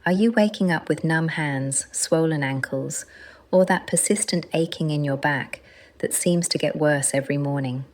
Are you waking up with numb hands, swollen ankles, or that persistent aching in your back that seems to get worse every morning?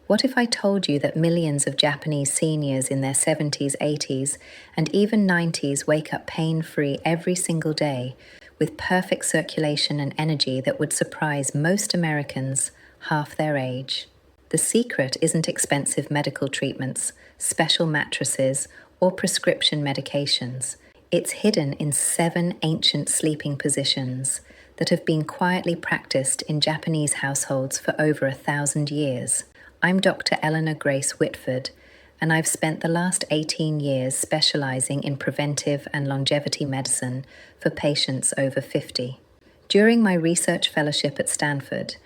What if I told you that millions of Japanese seniors in their 70s, 80s, and even 90s wake up pain-free every single day with perfect circulation and energy that would surprise most Americans half their age? The secret isn't expensive medical treatments, special mattresses, or prescription medications. It's hidden in 7 ancient sleeping positions that have been quietly practiced in Japanese households for over 1,000 years. I'm Dr. Eleanor Grace Whitford, and I've spent the last 18 years specializing in preventive and longevity medicine for patients over 50. During my research fellowship at Stanford,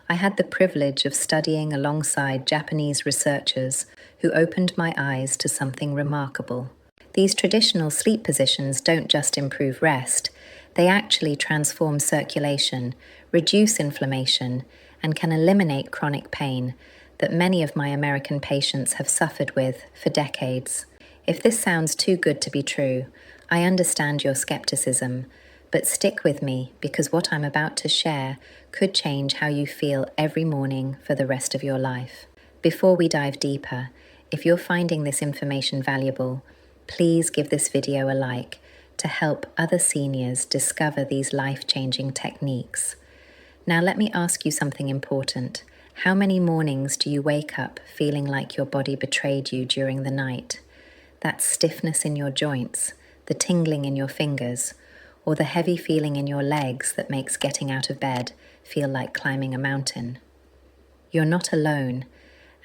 I had the privilege of studying alongside Japanese researchers who opened my eyes to something remarkable. These traditional sleep positions don't just improve rest, they actually transform circulation, reduce inflammation, and can eliminate chronic pain that many of my American patients have suffered with for decades. If this sounds too good to be true, I understand your skepticism, but stick with me because what I'm about to share could change how you feel every morning for the rest of your life. Before we dive deeper, if you're finding this information valuable, please give this video a like to help other seniors discover these life-changing techniques. Now let me ask you something important. How many mornings do you wake up feeling like your body betrayed you during the night? That stiffness in your joints, the tingling in your fingers, or the heavy feeling in your legs that makes getting out of bed feel like climbing a mountain? You're not alone,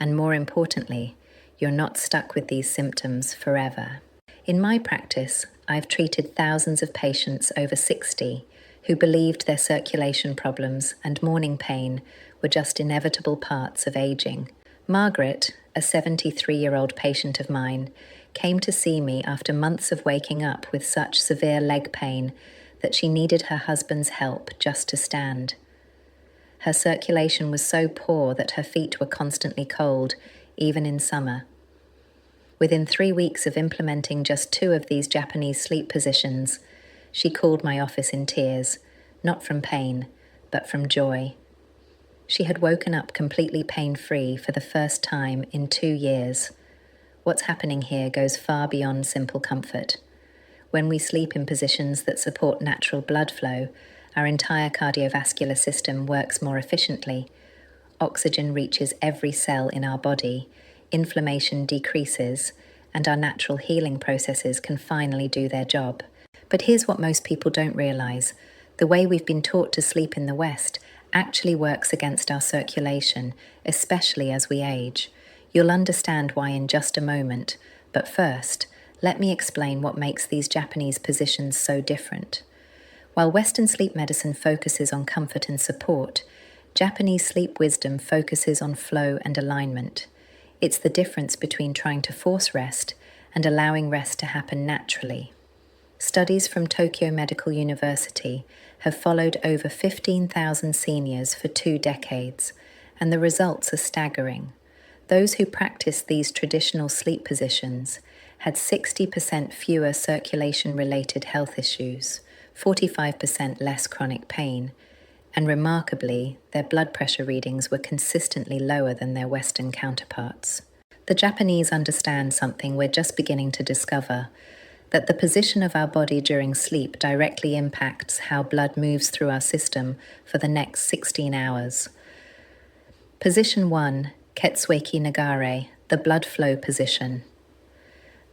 and more importantly, you're not stuck with these symptoms forever. In my practice, I've treated thousands of patients over 60 who believed their circulation problems and morning pain were just inevitable parts of aging. Margaret, a 73-year-old patient of mine, came to see me after months of waking up with such severe leg pain that she needed her husband's help just to stand. Her circulation was so poor that her feet were constantly cold, even in summer. Within 3 weeks of implementing just 2 of these Japanese sleep positions, she called my office in tears, not from pain, but from joy. She had woken up completely pain-free for the first time in 2 years. What's happening here goes far beyond simple comfort. When we sleep in positions that support natural blood flow, our entire cardiovascular system works more efficiently. Oxygen reaches every cell in our body, inflammation decreases, and our natural healing processes can finally do their job. But here's what most people don't realize. The way we've been taught to sleep in the West actually works against our circulation, especially as we age. You'll understand why in just a moment, but first, let me explain what makes these Japanese positions so different. While Western sleep medicine focuses on comfort and support, Japanese sleep wisdom focuses on flow and alignment. It's the difference between trying to force rest and allowing rest to happen naturally. Studies from Tokyo Medical University have followed over 15,000 seniors for 2 decades, and the results are staggering. Those who practiced these traditional sleep positions had 60% fewer circulation-related health issues, 45% less chronic pain, and remarkably, their blood pressure readings were consistently lower than their Western counterparts. The Japanese understand something we're just beginning to discover, that the position of our body during sleep directly impacts how blood moves through our system for the next 16 hours. Position 1, Ketsueki Nagare, the blood flow position.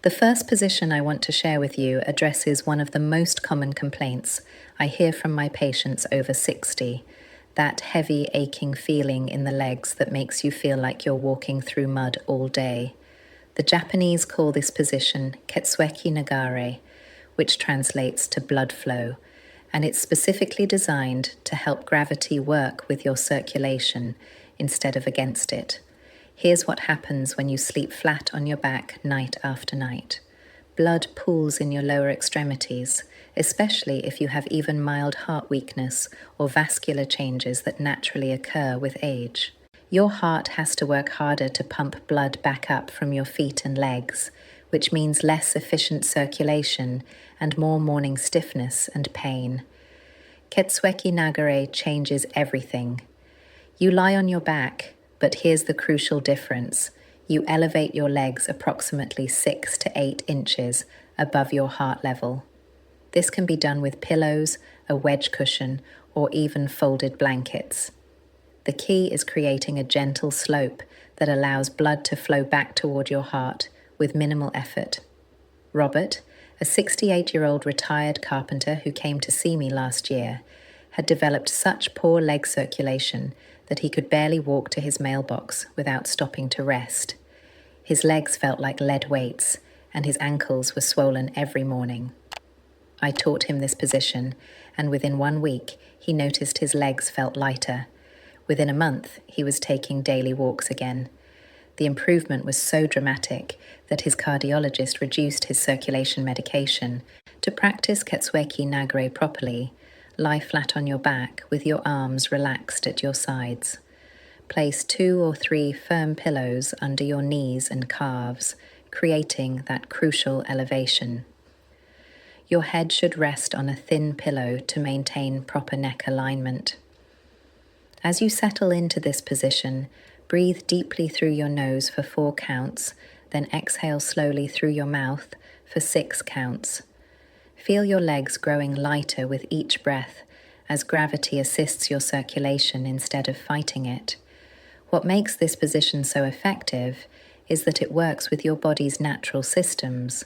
The first position I want to share with you addresses one of the most common complaints I hear from my patients over 60, that heavy aching feeling in the legs that makes you feel like you're walking through mud all day. The Japanese call this position Ketsueki Nagare, which translates to blood flow, and it's specifically designed to help gravity work with your circulation instead of against it. Here's what happens when you sleep flat on your back night after night. Blood pools in your lower extremities, especially if you have even mild heart weakness or vascular changes that naturally occur with age. Your heart has to work harder to pump blood back up from your feet and legs, which means less efficient circulation and more morning stiffness and pain. Ketsueki Nagare changes everything. You lie on your back, but here's the crucial difference. You elevate your legs approximately 6 to 8 inches above your heart level. This can be done with pillows, a wedge cushion, or even folded blankets. The key is creating a gentle slope that allows blood to flow back toward your heart with minimal effort. Robert, a 68-year-old retired carpenter who came to see me last year, had developed such poor leg circulation that he could barely walk to his mailbox without stopping to rest. His legs felt like lead weights, and his ankles were swollen every morning. I taught him this position, and within 1 week, he noticed his legs felt lighter. Within a month, he was taking daily walks again. The improvement was so dramatic that his cardiologist reduced his circulation medication. To practice Ketsueki Nagare properly, lie flat on your back with your arms relaxed at your sides. Place 2 or 3 firm pillows under your knees and calves, creating that crucial elevation. Your head should rest on a thin pillow to maintain proper neck alignment. As you settle into this position, breathe deeply through your nose for 4 counts, then exhale slowly through your mouth for 6 counts. Feel your legs growing lighter with each breath as gravity assists your circulation instead of fighting it. What makes this position so effective is that it works with your body's natural systems.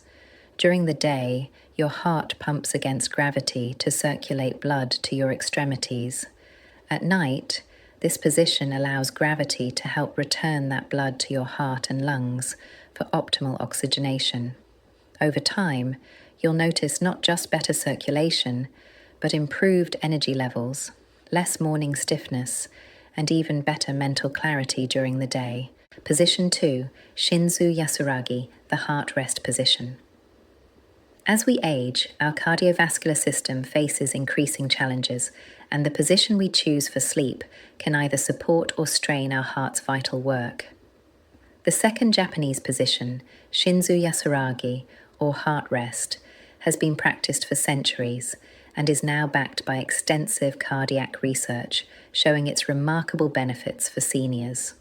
During the day, your heart pumps against gravity to circulate blood to your extremities. At night, this position allows gravity to help return that blood to your heart and lungs for optimal oxygenation. Over time, you'll notice not just better circulation, but improved energy levels, less morning stiffness, and even better mental clarity during the day. Position 2, Shinzu Yasuragi, the heart rest position. As we age, our cardiovascular system faces increasing challenges, and the position we choose for sleep can either support or strain our heart's vital work. The second Japanese position, Shinzu Yasuragi, or heart rest, has been practiced for centuries and is now backed by extensive cardiac research showing its remarkable benefits for seniors.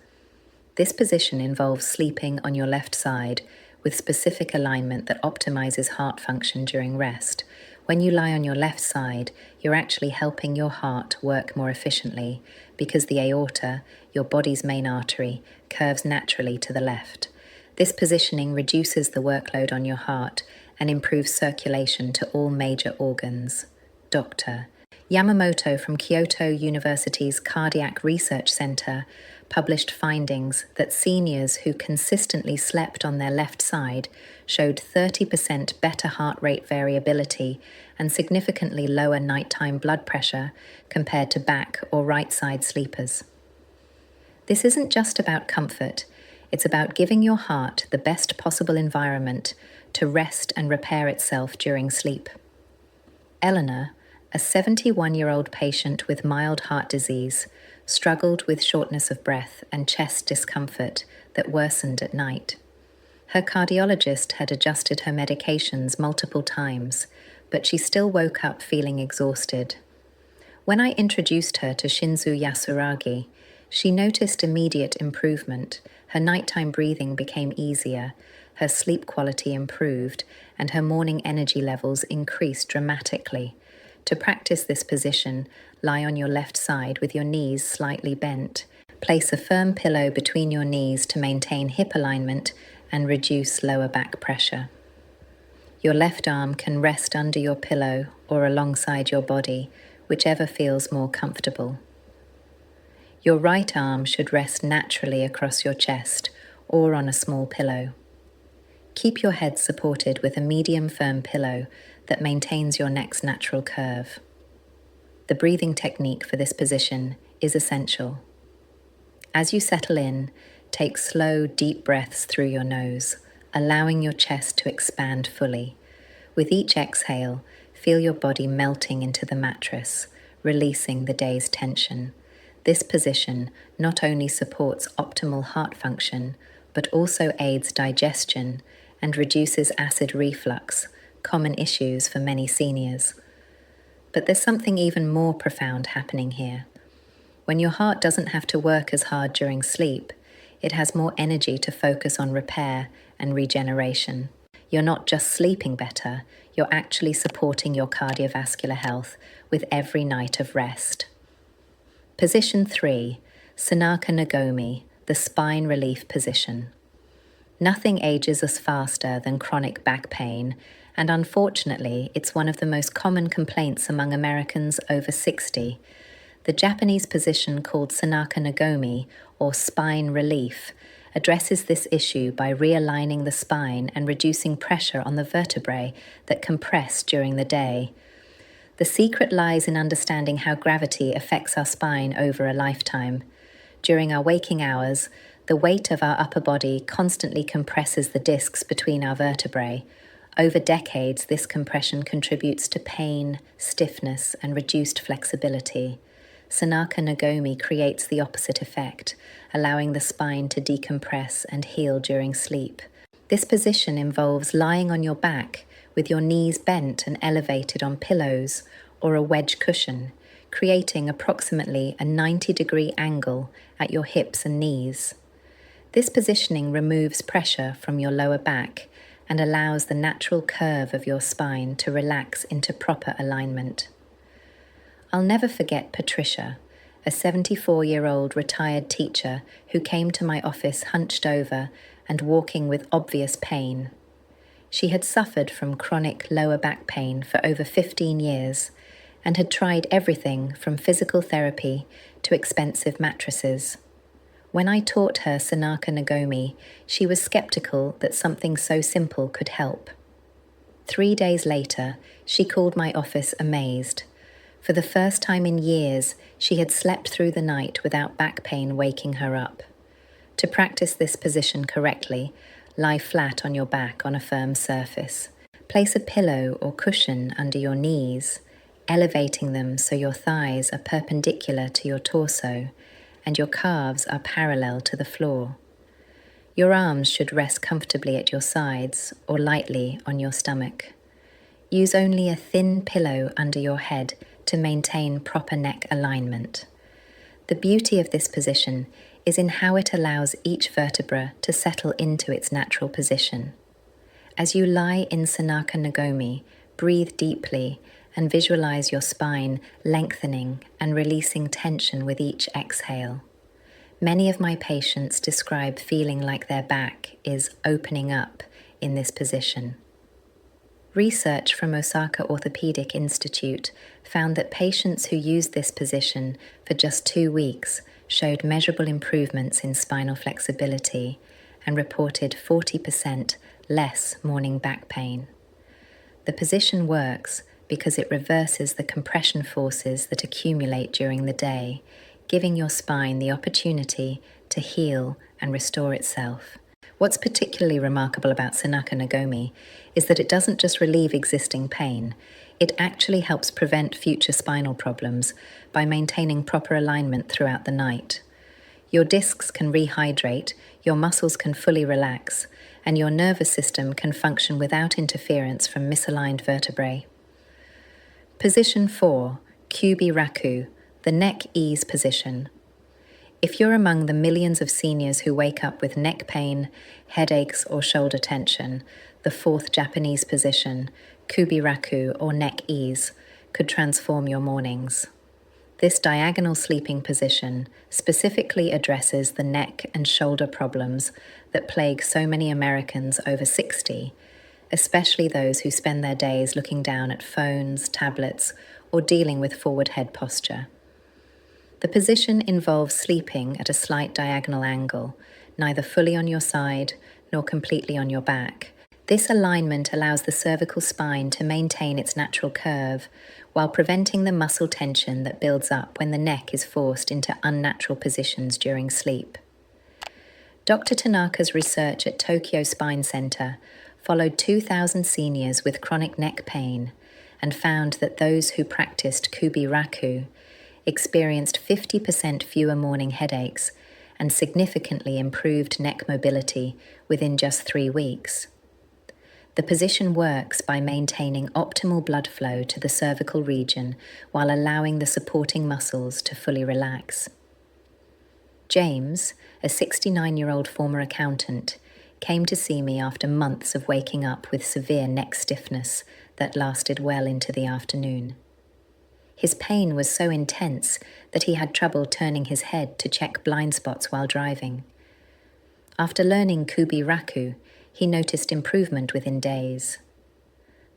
This position involves sleeping on your left side with specific alignment that optimizes heart function during rest. When you lie on your left side, you're actually helping your heart work more efficiently because the aorta, your body's main artery, curves naturally to the left. This positioning reduces the workload on your heart and improves circulation to all major organs. Dr. Yamamoto from Kyoto University's Cardiac Research Center published findings that seniors who consistently slept on their left side showed 30% better heart rate variability and significantly lower nighttime blood pressure compared to back or right side sleepers. This isn't just about comfort, it's about giving your heart the best possible environment to rest and repair itself during sleep. Eleanor, a 71-year-old patient with mild heart disease, struggled with shortness of breath and chest discomfort that worsened at night. Her cardiologist had adjusted her medications multiple times, but she still woke up feeling exhausted. When I introduced her to Shinzu Yasuragi, she noticed immediate improvement. Her nighttime breathing became easier, her sleep quality improved, and her morning energy levels increased dramatically. To practice this position, lie on your left side with your knees slightly bent. Place a firm pillow between your knees to maintain hip alignment and reduce lower back pressure. Your left arm can rest under your pillow or alongside your body, whichever feels more comfortable. Your right arm should rest naturally across your chest or on a small pillow. Keep your head supported with a medium firm pillow that maintains your neck's natural curve. The breathing technique for this position is essential. As you settle in, take slow, deep breaths through your nose, allowing your chest to expand fully. With each exhale, feel your body melting into the mattress, releasing the day's tension. This position not only supports optimal heart function, but also aids digestion and reduces acid reflux, common issues for many seniors. But there's something even more profound happening here. When your heart doesn't have to work as hard during sleep, it has more energy to focus on repair and regeneration. You're not just sleeping better, you're actually supporting your cardiovascular health with every night of rest. Position 3, Sanaka Nagomi, the spine relief position. Nothing ages us faster than chronic back pain, and unfortunately, it's one of the most common complaints among Americans over 60. The Japanese position called Sanaka Nagomi, or spine relief, addresses this issue by realigning the spine and reducing pressure on the vertebrae that compress during the day. The secret lies in understanding how gravity affects our spine over a lifetime. During our waking hours, the weight of our upper body constantly compresses the discs between our vertebrae. Over decades, this compression contributes to pain, stiffness, and reduced flexibility. Sanaka Nagomi creates the opposite effect, allowing the spine to decompress and heal during sleep. This position involves lying on your back with your knees bent and elevated on pillows or a wedge cushion, creating approximately a 90-degree angle at your hips and knees. This positioning removes pressure from your lower back and allows the natural curve of your spine to relax into proper alignment. I'll never forget Patricia, a 74-year-old retired teacher who came to my office hunched over and walking with obvious pain. She had suffered from chronic lower back pain for over 15 years and had tried everything from physical therapy to expensive mattresses. When I taught her Sanaka Nagomi, she was skeptical that something so simple could help. 3 days later, she called my office amazed. For the first time in years, she had slept through the night without back pain waking her up. To practice this position correctly, lie flat on your back on a firm surface. Place a pillow or cushion under your knees, elevating them so your thighs are perpendicular to your torso and your calves are parallel to the floor. Your arms should rest comfortably at your sides or lightly on your stomach. Use only a thin pillow under your head to maintain proper neck alignment. The beauty of this position is in how it allows each vertebra to settle into its natural position. As you lie in Sanaka Nagomi, breathe deeply and visualize your spine lengthening and releasing tension with each exhale. Many of my patients describe feeling like their back is opening up in this position. Research from Osaka Orthopedic Institute found that patients who used this position for just 2 weeks showed measurable improvements in spinal flexibility and reported 40% less morning back pain. The position works because it reverses the compression forces that accumulate during the day, giving your spine the opportunity to heal and restore itself. What's particularly remarkable about Sanaka Nagomi is that it doesn't just relieve existing pain, it actually helps prevent future spinal problems by maintaining proper alignment throughout the night. Your discs can rehydrate, your muscles can fully relax, and your nervous system can function without interference from misaligned vertebrae. Position 4, Kubi Raku, the neck ease position. If you're among the millions of seniors who wake up with neck pain, headaches, or shoulder tension, the fourth Japanese position, Kubi Raku or neck ease, could transform your mornings. This diagonal sleeping position specifically addresses the neck and shoulder problems that plague so many Americans over 60, especially those who spend their days looking down at phones, tablets, or dealing with forward head posture. The position involves sleeping at a slight diagonal angle, neither fully on your side nor completely on your back. This alignment allows the cervical spine to maintain its natural curve while preventing the muscle tension that builds up when the neck is forced into unnatural positions during sleep. Dr. Tanaka's research at Tokyo Spine Center followed 2,000 seniors with chronic neck pain and found that those who practiced Kubi Raku experienced 50% fewer morning headaches and significantly improved neck mobility within just 3 weeks. The position works by maintaining optimal blood flow to the cervical region while allowing the supporting muscles to fully relax. James, a 69-year-old former accountant, came to see me after months of waking up with severe neck stiffness that lasted well into the afternoon. His pain was so intense that he had trouble turning his head to check blind spots while driving. After learning Kubiraku, he noticed improvement within days.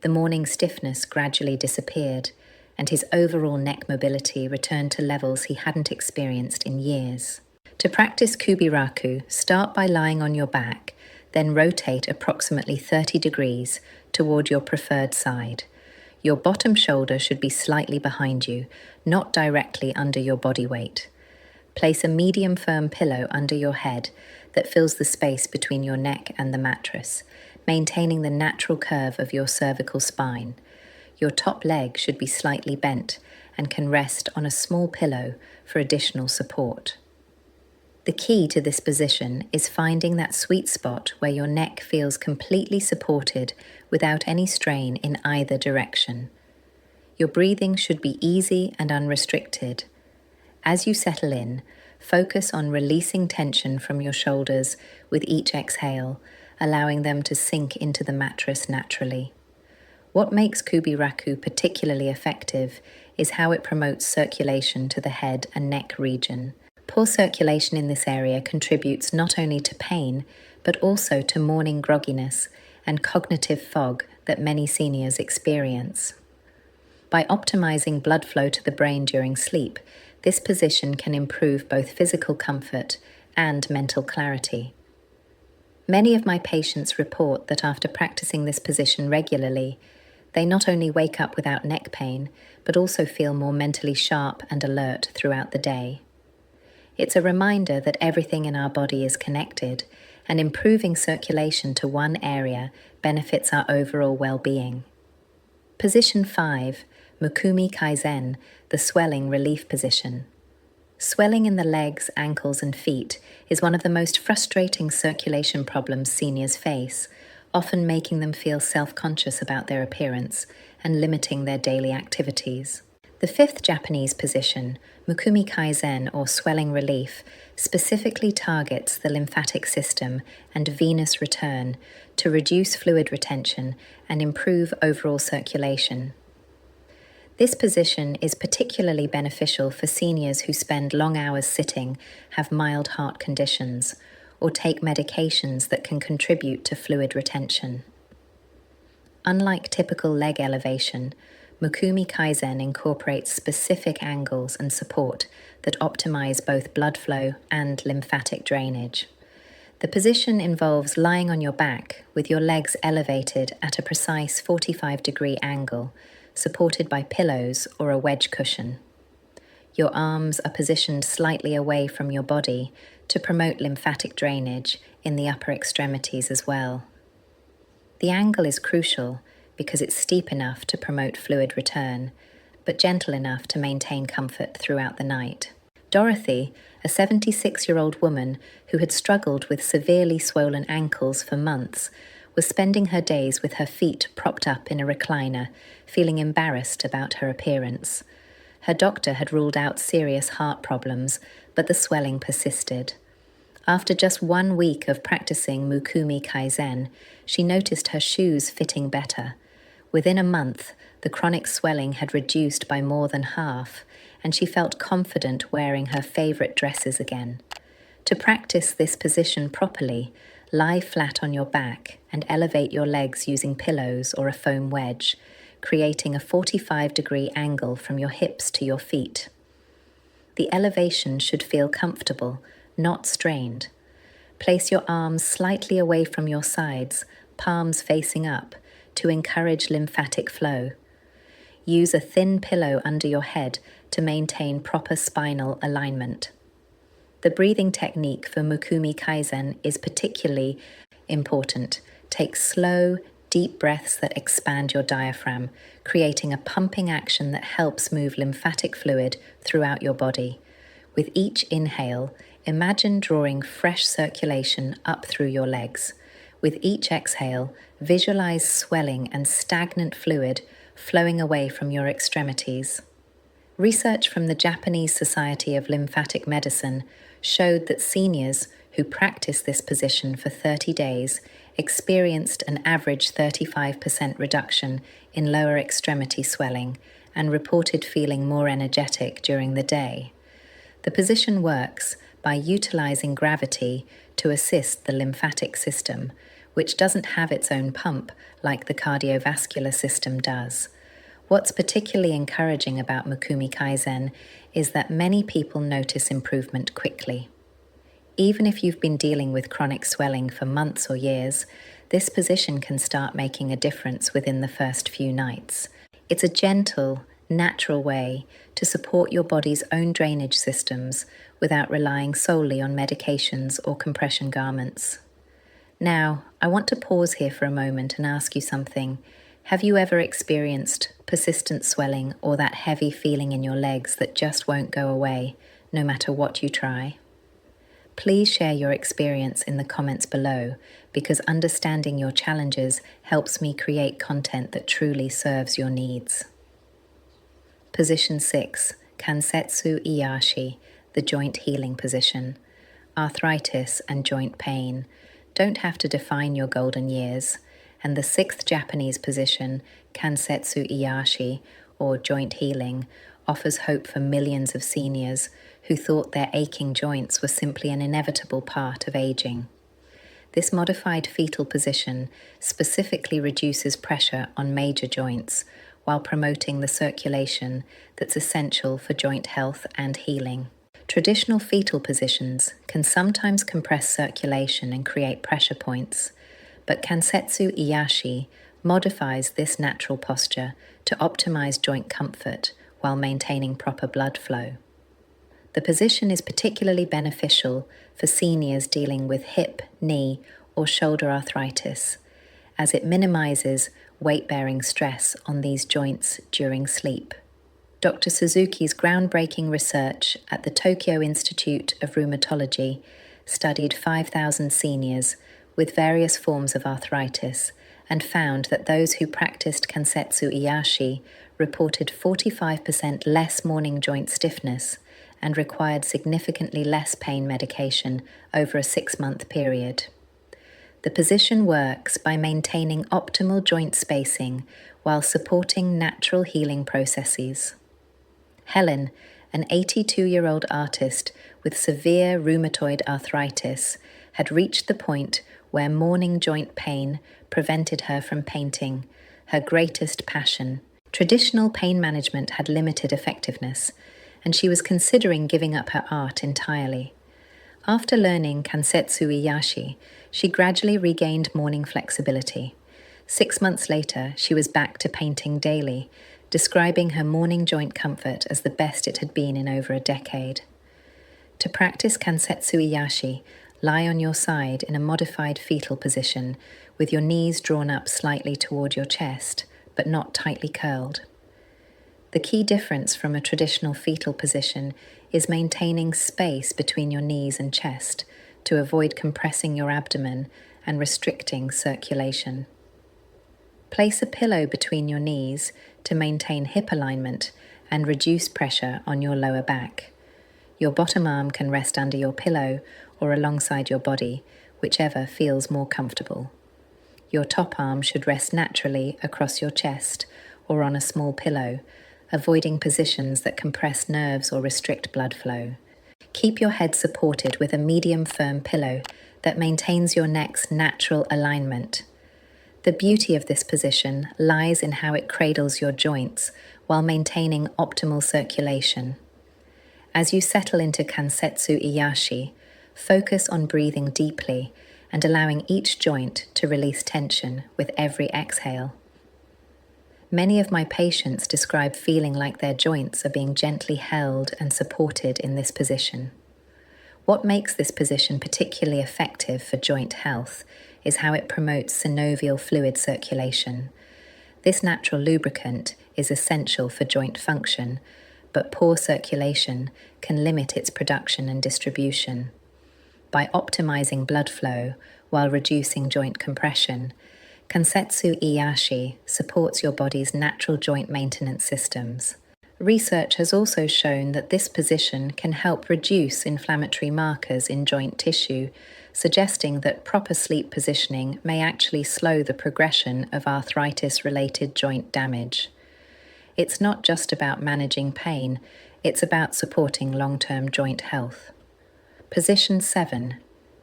The morning stiffness gradually disappeared, and his overall neck mobility returned to levels he hadn't experienced in years. To practice Kubiraku, start by lying on your back, then rotate approximately 30 degrees toward your preferred side. Your bottom shoulder should be slightly behind you, not directly under your body weight. Place a medium firm pillow under your head that fills the space between your neck and the mattress, maintaining the natural curve of your cervical spine. Your top leg should be slightly bent and can rest on a small pillow for additional support. The key to this position is finding that sweet spot where your neck feels completely supported without any strain in either direction. Your breathing should be easy and unrestricted. As you settle in, focus on releasing tension from your shoulders with each exhale, allowing them to sink into the mattress naturally. What makes Kubiraku particularly effective is how it promotes circulation to the head and neck region. Poor circulation in this area contributes not only to pain, but also to morning grogginess and cognitive fog that many seniors experience. By optimizing blood flow to the brain during sleep, this position can improve both physical comfort and mental clarity. Many of my patients report that after practicing this position regularly, they not only wake up without neck pain, but also feel more mentally sharp and alert throughout the day. It's a reminder that everything in our body is connected, and improving circulation to one area benefits our overall well-being. Position 5, Mukumi Kaizen, the swelling relief position. Swelling in the legs, ankles, and feet is one of the most frustrating circulation problems seniors face, often making them feel self-conscious about their appearance and limiting their daily activities. The 5th Japanese position, Mukumi Kaizen or swelling relief, specifically targets the lymphatic system and venous return to reduce fluid retention and improve overall circulation. This position is particularly beneficial for seniors who spend long hours sitting, have mild heart conditions, or take medications that can contribute to fluid retention. Unlike typical leg elevation, Mukumi Kaizen incorporates specific angles and support that optimize both blood flow and lymphatic drainage. The position involves lying on your back with your legs elevated at a precise 45-degree angle, supported by pillows or a wedge cushion. Your arms are positioned slightly away from your body to promote lymphatic drainage in the upper extremities as well. The angle is crucial because it's steep enough to promote fluid return, but gentle enough to maintain comfort throughout the night. Dorothy, a 76-year-old woman who had struggled with severely swollen ankles for months, was spending her days with her feet propped up in a recliner, feeling embarrassed about her appearance. Her doctor had ruled out serious heart problems, but the swelling persisted. After just 1 week of practicing Mukumi Kaizen, she noticed her shoes fitting better. Within a month, the chronic swelling had reduced by more than half, and she felt confident wearing her favorite dresses again. To practice this position properly, lie flat on your back and elevate your legs using pillows or a foam wedge, creating a 45-degree angle from your hips to your feet. The elevation should feel comfortable, not strained. Place your arms slightly away from your sides, palms facing up, to encourage lymphatic flow. Use a thin pillow under your head to maintain proper spinal alignment. The breathing technique for Mukumi Kaizen is particularly important. Take slow, deep breaths that expand your diaphragm, creating a pumping action that helps move lymphatic fluid throughout your body. With each inhale, imagine drawing fresh circulation up through your legs. With each exhale, visualize swelling and stagnant fluid flowing away from your extremities. Research from the Japanese Society of Lymphatic Medicine showed that seniors who practiced this position for 30 days experienced an average 35% reduction in lower extremity swelling and reported feeling more energetic during the day. The position works by utilizing gravity to assist the lymphatic system, which doesn't have its own pump like the cardiovascular system does. What's particularly encouraging about Mukumi Kaizen is that many people notice improvement quickly. Even if you've been dealing with chronic swelling for months or years, this position can start making a difference within the first few nights. It's a gentle, natural way to support your body's own drainage systems without relying solely on medications or compression garments. Now, I want to pause here for a moment and ask you something. Have you ever experienced persistent swelling or that heavy feeling in your legs that just won't go away, no matter what you try? Please share your experience in the comments below, because understanding your challenges helps me create content that truly serves your needs. Position 6, Kansetsu Iyashi, the joint healing position. Arthritis and joint pain don't have to define your golden years, and the 6th Japanese position, Kansetsu Iyashi, or joint healing, offers hope for millions of seniors who thought their aching joints were simply an inevitable part of aging. This modified fetal position specifically reduces pressure on major joints while promoting the circulation that's essential for joint health and healing. Traditional fetal positions can sometimes compress circulation and create pressure points, but Kansetsu Iyashi modifies this natural posture to optimize joint comfort while maintaining proper blood flow. The position is particularly beneficial for seniors dealing with hip, knee, or shoulder arthritis, as it minimizes weight-bearing stress on these joints during sleep. Dr. Suzuki's groundbreaking research at the Tokyo Institute of Rheumatology studied 5,000 seniors with various forms of arthritis and found that those who practiced Kansetsu Iyashi reported 45% less morning joint stiffness and required significantly less pain medication over a 6-month period. The position works by maintaining optimal joint spacing while supporting natural healing processes. Helen, an 82-year-old artist with severe rheumatoid arthritis, had reached the point where morning joint pain prevented her from painting, her greatest passion. Traditional pain management had limited effectiveness, and she was considering giving up her art entirely. After learning Kansetsu Iyashi, she gradually regained morning flexibility. 6 months later, she was back to painting daily, describing her morning joint comfort as the best it had been in over a decade. To practice Kansetsu Iyashi, lie on your side in a modified fetal position with your knees drawn up slightly toward your chest, but not tightly curled. The key difference from a traditional fetal position is maintaining space between your knees and chest to avoid compressing your abdomen and restricting circulation. Place a pillow between your knees to maintain hip alignment and reduce pressure on your lower back. Your bottom arm can rest under your pillow or alongside your body, whichever feels more comfortable. Your top arm should rest naturally across your chest or on a small pillow, avoiding positions that compress nerves or restrict blood flow. Keep your head supported with a medium firm pillow that maintains your neck's natural alignment. The beauty of this position lies in how it cradles your joints while maintaining optimal circulation. As you settle into Kansetsu Iyashi, focus on breathing deeply and allowing each joint to release tension with every exhale. Many of my patients describe feeling like their joints are being gently held and supported in this position. What makes this position particularly effective for joint health is how it promotes synovial fluid circulation. This natural lubricant is essential for joint function, but poor circulation can limit its production and distribution. By optimizing blood flow while reducing joint compression. Kansetsu Iyashi supports your body's natural joint maintenance systems. Research has also shown that this position can help reduce inflammatory markers in joint tissue, suggesting that proper sleep positioning may actually slow the progression of arthritis-related joint damage. It's not just about managing pain, it's about supporting long-term joint health. Position 7.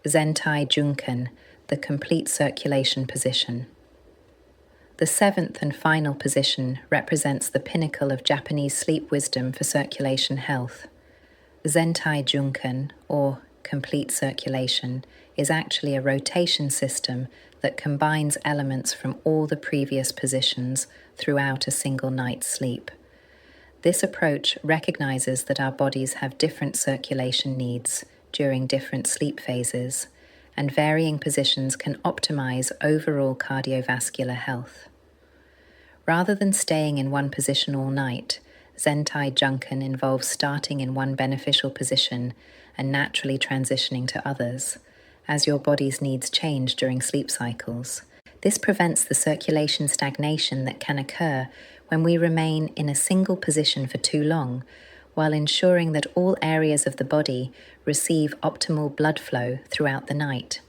Zentai Junkan, the complete circulation position. The seventh and final position represents the pinnacle of Japanese sleep wisdom for circulation health. Zentai Junkan, or complete circulation, is actually a rotation system that combines elements from all the previous positions throughout a single night's sleep. This approach recognizes that our bodies have different circulation needs during different sleep phases, and varying positions can optimize overall cardiovascular health. Rather than staying in one position all night, Zentai Junkan involves starting in one beneficial position and naturally transitioning to others, as your body's needs change during sleep cycles. This prevents the circulation stagnation that can occur when we remain in a single position for too long, while ensuring that all areas of the body receive optimal blood flow throughout the night.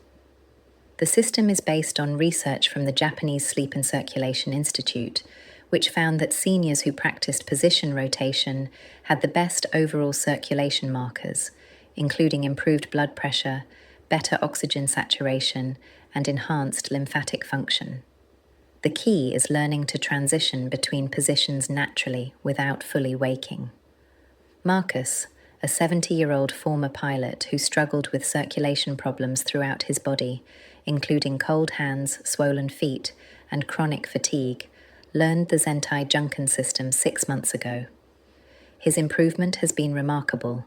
The system is based on research from the Japanese Sleep and Circulation Institute, which found that seniors who practiced position rotation had the best overall circulation markers, including improved blood pressure, better oxygen saturation, and enhanced lymphatic function. The key is learning to transition between positions naturally without fully waking. Marcus, a 70-year-old former pilot who struggled with circulation problems throughout his body, including cold hands, swollen feet, and chronic fatigue, learned the Zentai Junkan system 6 months ago. His improvement has been remarkable.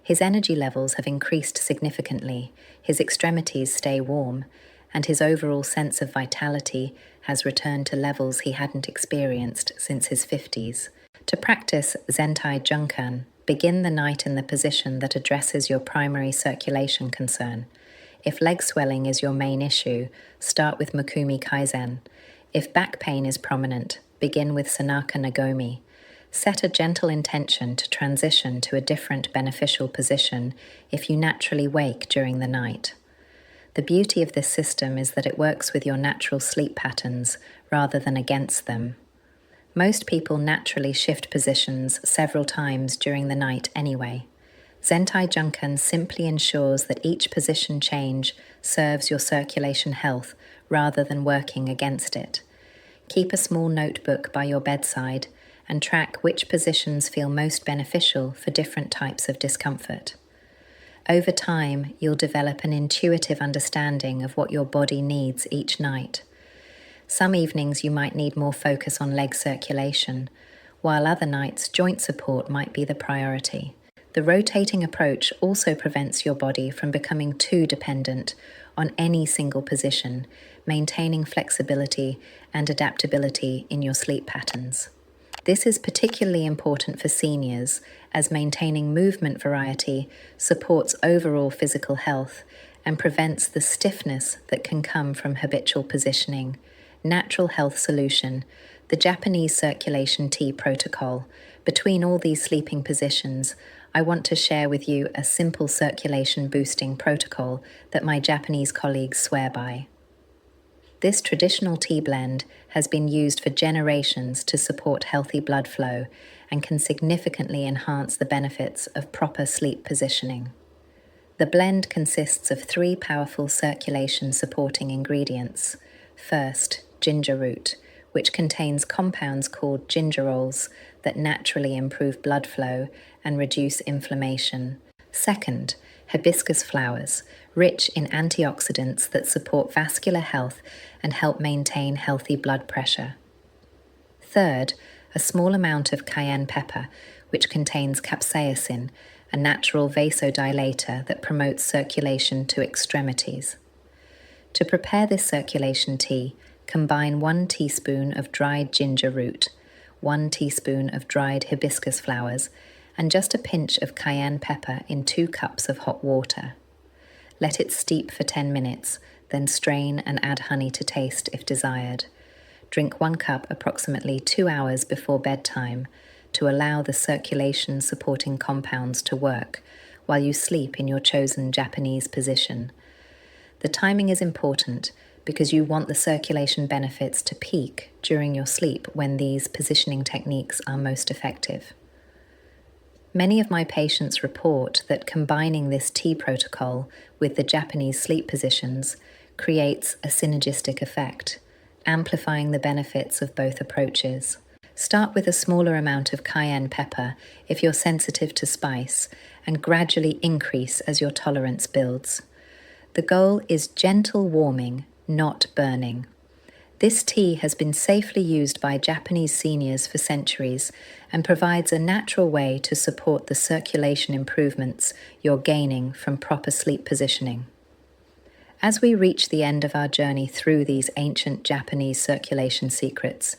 His energy levels have increased significantly, his extremities stay warm, and his overall sense of vitality has returned to levels he hadn't experienced since his 50s. To practice Zentai Junkan, begin the night in the position that addresses your primary circulation concern. If leg swelling is your main issue, start with Mukumi Kaizen. If back pain is prominent, begin with Sanaka Nagomi. Set a gentle intention to transition to a different beneficial position if you naturally wake during the night. The beauty of this system is that it works with your natural sleep patterns rather than against them. Most people naturally shift positions several times during the night anyway. Zentai Junkan simply ensures that each position change serves your circulation health rather than working against it. Keep a small notebook by your bedside and track which positions feel most beneficial for different types of discomfort. Over time, you'll develop an intuitive understanding of what your body needs each night. Some evenings you might need more focus on leg circulation, while other nights joint support might be the priority. The rotating approach also prevents your body from becoming too dependent on any single position, maintaining flexibility and adaptability in your sleep patterns. This is particularly important for seniors, as maintaining movement variety supports overall physical health and prevents the stiffness that can come from habitual positioning. Natural Health Solution, the Japanese Circulation Tea protocol. Between all these sleeping positions, I want to share with you a simple circulation boosting protocol that my Japanese colleagues swear by. This traditional tea blend has been used for generations to support healthy blood flow and can significantly enhance the benefits of proper sleep positioning. The blend consists of 3 powerful circulation supporting ingredients. First, ginger root, which contains compounds called gingerols that naturally improve blood flow and reduce inflammation. Second, hibiscus flowers, rich in antioxidants that support vascular health and help maintain healthy blood pressure. Third, a small amount of cayenne pepper, which contains capsaicin, a natural vasodilator that promotes circulation to extremities. To prepare this circulation tea, combine 1 teaspoon of dried ginger root, 1 teaspoon of dried hibiscus flowers, and just a pinch of cayenne pepper in 2 cups of hot water. Let it steep for 10 minutes, then strain and add honey to taste if desired. Drink 1 cup approximately 2 hours before bedtime to allow the circulation-supporting compounds to work while you sleep in your chosen Japanese position. The timing is important because you want the circulation benefits to peak during your sleep when these positioning techniques are most effective. Many of my patients report that combining this T protocol with the Japanese sleep positions creates a synergistic effect, amplifying the benefits of both approaches. Start with a smaller amount of cayenne pepper if you're sensitive to spice, and gradually increase as your tolerance builds. The goal is gentle warming, not burning. This tea has been safely used by Japanese seniors for centuries and provides a natural way to support the circulation improvements you're gaining from proper sleep positioning. As we reach the end of our journey through these ancient Japanese circulation secrets,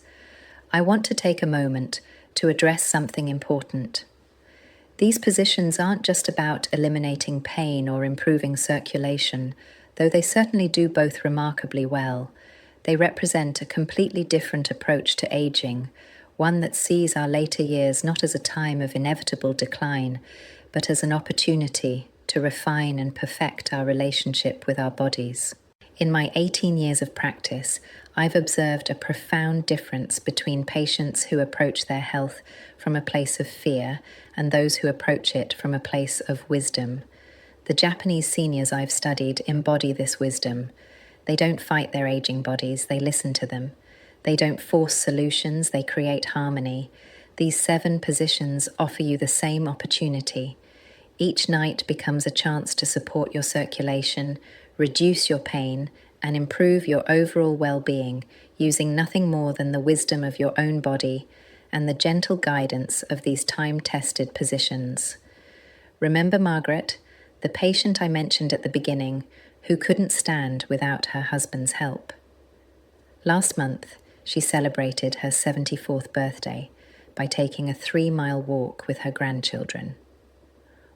I want to take a moment to address something important. These positions aren't just about eliminating pain or improving circulation, though they certainly do both remarkably well. They represent a completely different approach to aging, one that sees our later years not as a time of inevitable decline, but as an opportunity to refine and perfect our relationship with our bodies. In my 18 years of practice, I've observed a profound difference between patients who approach their health from a place of fear and those who approach it from a place of wisdom. The Japanese seniors I've studied embody this wisdom. They don't fight their aging bodies, they listen to them. They don't force solutions, they create harmony. These 7 positions offer you the same opportunity. Each night becomes a chance to support your circulation, reduce your pain, and improve your overall well-being using nothing more than the wisdom of your own body and the gentle guidance of these time-tested positions. Remember Margaret, the patient I mentioned at the beginning, who couldn't stand without her husband's help. Last month, she celebrated her 74th birthday by taking a 3-mile walk with her grandchildren.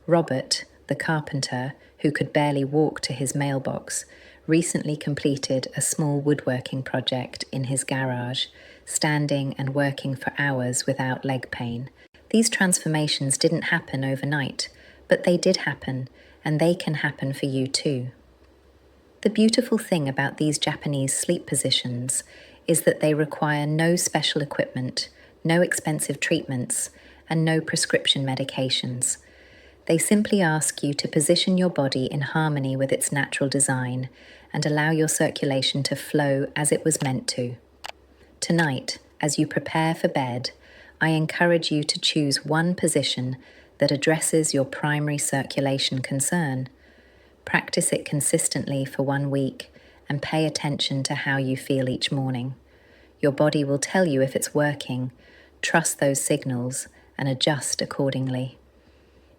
Robert, the carpenter, who could barely walk to his mailbox, recently completed a small woodworking project in his garage, standing and working for hours without leg pain. These transformations didn't happen overnight, but they did happen, and they can happen for you too. The beautiful thing about these Japanese sleep positions is that they require no special equipment, no expensive treatments, and no prescription medications. They simply ask you to position your body in harmony with its natural design and allow your circulation to flow as it was meant to. Tonight, as you prepare for bed, I encourage you to choose one position that addresses your primary circulation concern. Practice it consistently for 1 week and pay attention to how you feel each morning. Your body will tell you if it's working. Trust those signals and adjust accordingly.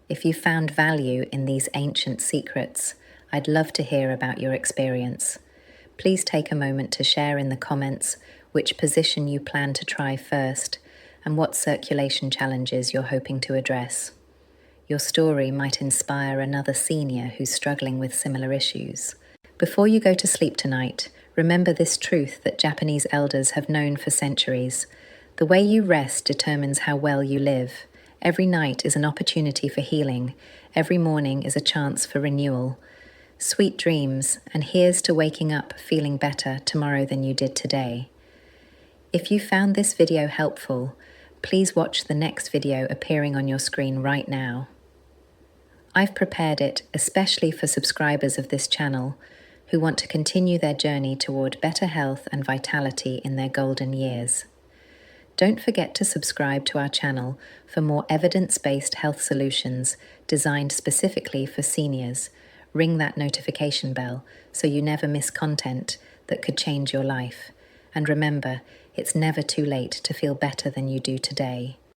If you found value in these ancient secrets, I'd love to hear about your experience. Please take a moment to share in the comments which position you plan to try first and what circulation challenges you're hoping to address. Your story might inspire another senior who's struggling with similar issues. Before you go to sleep tonight, remember this truth that Japanese elders have known for centuries. The way you rest determines how well you live. Every night is an opportunity for healing. Every morning is a chance for renewal. Sweet dreams, and here's to waking up feeling better tomorrow than you did today. If you found this video helpful, please watch the next video appearing on your screen right now. I've prepared it especially for subscribers of this channel who want to continue their journey toward better health and vitality in their golden years. Don't forget to subscribe to our channel for more evidence-based health solutions designed specifically for seniors. Ring that notification bell so you never miss content that could change your life. And remember, it's never too late to feel better than you do today.